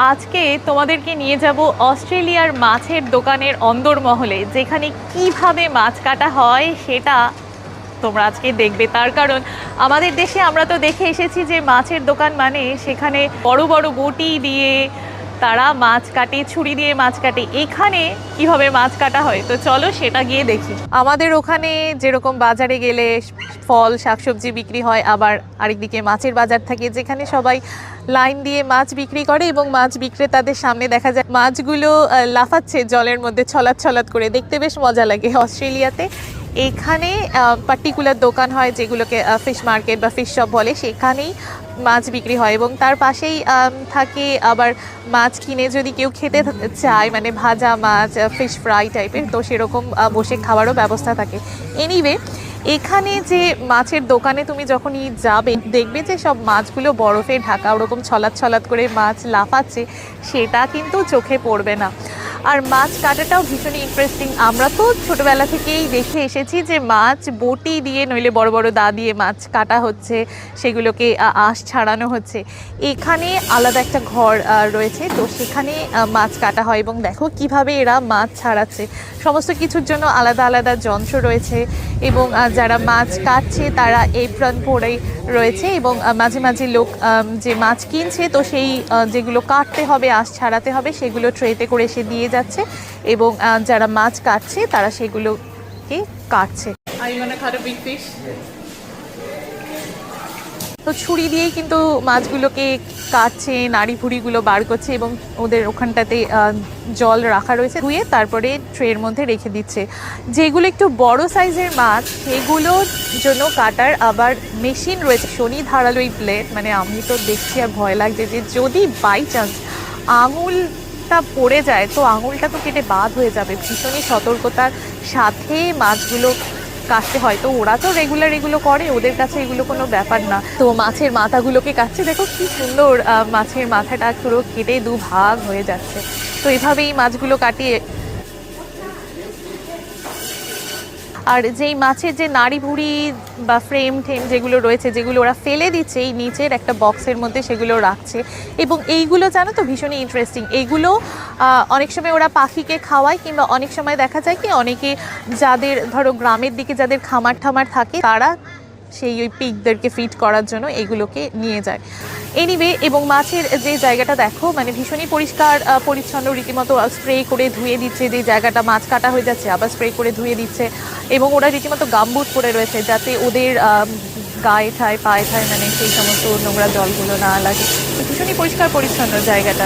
আজকে তোমাদেরকে নিয়ে যাব অস্ট্রেলিয়ার মাছের দোকানের অন্দরমহলে, যেখানে কিভাবে মাছ কাটা হয় সেটা তোমরা আজকে দেখবে। তার কারণ আমাদের দেশে আমরা তো দেখে এসেছি যে মাছের দোকান মানে সেখানে বড় বড় বটি দিয়ে তারা মাছ কাটে, ছুরি দিয়ে মাছ কাটে। এখানে কিভাবে মাছ কাটা হয় তো চলো সেটা গিয়ে দেখি। আমাদের ওখানে যেরকম বাজারে গেলে ফল শাকসবজি বিক্রি হয়, আবার আরেকদিকে মাছের বাজার থাকে যেখানে সবাই লাইন দিয়ে মাছ বিক্রি করে এবং মাছ বিক্রেতাদের সামনে দেখা যায় মাছগুলো লাফাচ্ছে জলের মধ্যে ছলাৎ ছলাৎ করে, দেখতে বেশ মজা লাগে। অস্ট্রেলিয়াতে এখানে পার্টিকুলার দোকান হয় যেগুলোকে ফিশ মার্কেট বা ফিশ শপ বলে, সেখানেই মাছ বিক্রি হয় এবং তার পাশেই থাকে আবার মাছ কিনে যদি কেউ খেতে চায়, মানে ভাজা মাছ, ফিশ ফ্রাই টাইপের, তো সেরকম বসে খাওয়ারও ব্যবস্থা থাকে। এনিওয়ে, এখানে যে মাছের দোকানে তুমি যখনই যাবে দেখবে যে সব মাছগুলো বরফে ঢাকা, ওরকম ছলাৎ ছলাৎ করে মাছ লাফাচ্ছে, সেটা কিন্তু চোখে পড়বে না। আর মাছ কাটাটাও ভীষণই ইন্টারেস্টিং। আমরা তো ছোটোবেলা থেকেই দেখে এসেছি যে মাছ বটি দিয়ে নইলে বড় বড় দা দিয়ে মাছ কাটা হচ্ছে, সেগুলোকে আঁশ ছাড়ানো হচ্ছে। এখানে আলাদা একটা ঘর রয়েছে, তো সেখানে মাছ কাটা হয় এবং দেখো কিভাবে এরা মাছ ছাড়াচ্ছে। সমস্ত কিছুর জন্য আলাদা আলাদা যন্ত্র রয়েছে এবং যারা মাছ কাটছে তারা এপ্রন পরে রয়েছে এবং মাঝে মাঝে লোক যে মাছ কিনছে তো সেই যেগুলো কাটতে হবে, আঁশ ছাড়াতে হবে, সেগুলো ট্রেতে করে এসে দিয়ে যাচ্ছে এবং যারা মাছ কাটছে তারা সেগুলোকে কাটছে। তো ছুরি দিয়েই কিন্তু মাছগুলোকে কাটছে, নাড়ি ভুড়িগুলো বার করছে এবং ওদের ওখানটাতে জল রাখা রয়েছে, ধুয়ে তারপরে ট্রের মধ্যে রেখে দিচ্ছে। যেগুলো একটু বড় সাইজের মাছ সেগুলোর জন্য কাটার আবার মেশিন রয়েছে, শনি ধারালো এই ব্লেড। মানে আমি তো দেখছি আর ভয় লাগছে যে যদি বাই চান্স আঙুলটা পড়ে যায় তো আঙুলটা তো কেটে বাদ হয়ে যাবে। ভীষণই সতর্কতার সাথে মাছগুলো কাটতে হয়। তো ওরা তো রেগুলার এগুলো করে, ওদের কাছে এগুলো কোনো ব্যাপার না। তো মাছের মাথাগুলোকে কাটছে, দেখো কি সুন্দর, মাছের মাথাটা পুরো কেটে দুভাগ হয়ে যাচ্ছে। তো এভাবেই মাছগুলো কাটিয়ে, আর যেই মাছের যে নাড়ি ভুড়ি বা ফ্রেম ঠেম যেগুলো রয়েছে, যেগুলো ওরা ফেলে দিচ্ছে এই নিচের একটা বক্সের মধ্যে, সেগুলো রাখছে। এবং এইগুলো জানো তো ভীষণই ইন্টারেস্টিং। এইগুলো অনেক সময় ওরা পাখিকে খাওয়ায়, কিংবা অনেক সময় দেখা যায় কি অনেকে যাদের ধরো গ্রামের দিকে যাদের খামার ঠামার থাকে তারা সেই ওই পিগদেরকে ফিড করার জন্য এগুলোকে নিয়ে যায়। এনিওয়ে, এবং মাছের যে জায়গাটা দেখো মানে ভীষণই পরিষ্কার পরিচ্ছন্ন, রীতিমতো স্প্রে করে ধুয়ে দিচ্ছে। যে জায়গাটা মাছ কাটা হয়ে যাচ্ছে আবার স্প্রে করে ধুয়ে দিচ্ছে এবং ওরা রীতিমতো গামবুট পরে রয়েছে যাতে ওদের গায়ে ঠায় পায়ে ঠায় মানে সেই সমস্ত নোংরা জলগুলো না লাগে। ভীষণই পরিষ্কার পরিচ্ছন্ন জায়গাটা।